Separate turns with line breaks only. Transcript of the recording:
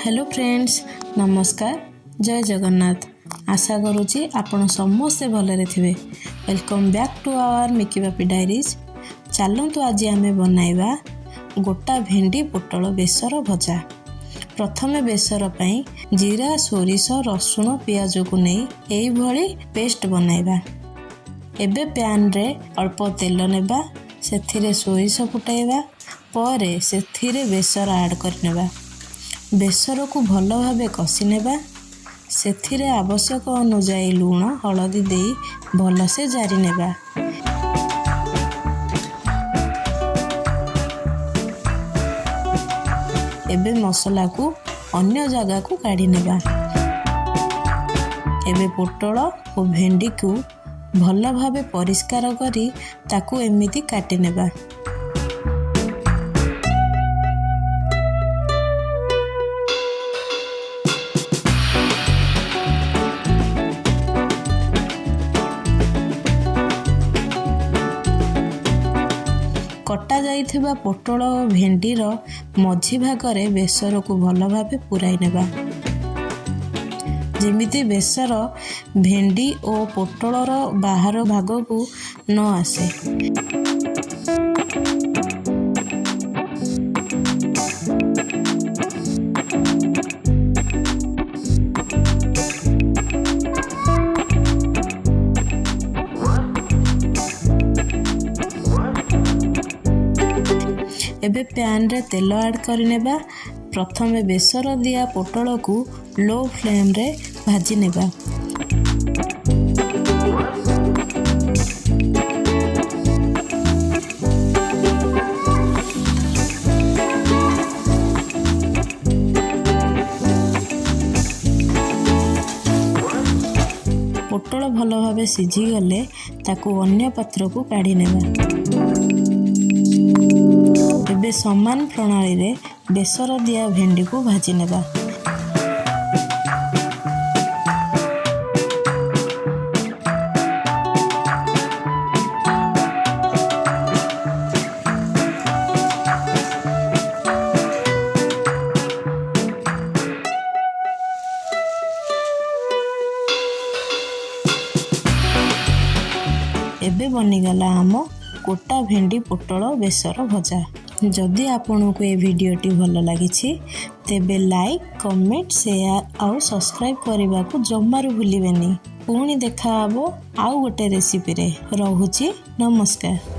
Hello friends, नमस्कार, जय जगन्नाथ। आशा करुँची आपण समस्ते भलरे थिबे। Welcome back to our Miki Bapi diaries. चलतु आज आमे बनाइबा गोटा भेंडी पोटल बेसर भजा। प्रथमे बेसर पई जीरा सोरिष रसुण पियाज को नहीं एई भली पेस्ट बनाइबा। एबे पैन रे अल्प तेल नेबा, सेथिरे सोरिष फुटाइबा, परे सेथिरे बेसर ऐड करनेबा। बेसर को भल भावे कषि नेबा, सेथिरे आवश्यक अनुजाई लुण हलदी देई भलसे जारी नेबा। एबे मसला को अन्य जगह को काढ़ी नेबा। एबे पोटल और भेंडी को भल भावे परिष्कार करी ताकू एमिति काटी नेबा। कटा जाइथिबा पोटल और भेंडीर मझी भागरे बेसर को भल भावे पुराई नेबा, जेमिति बेसर भेंडी और पोटलर बाहर भाग को न आसे। एबे पैन रे तेल ऐड करनेबा। प्रथमे बेसर दिया पोटल को लो फ्लेम रे भाजी नेबा। पोटल भल भावे सिझी गले ताकू अन्य पात्र को काढ़ी नेबा। एबे समान प्रणाली रे बेसर दिया भेंडी को भाजी नेबा। एबे बनिगला आम गोटा भेंडी पोटल बेसर भजा। जदि आपन को ये वीडियोटी भल लगी तेबे लाइक कमेंट शेयर आउ सब्सक्राइब करने को जमारू भूलिबेनी। पुणी देखा आउ गोटे रेसिपी रे। रहुची, नमस्कार।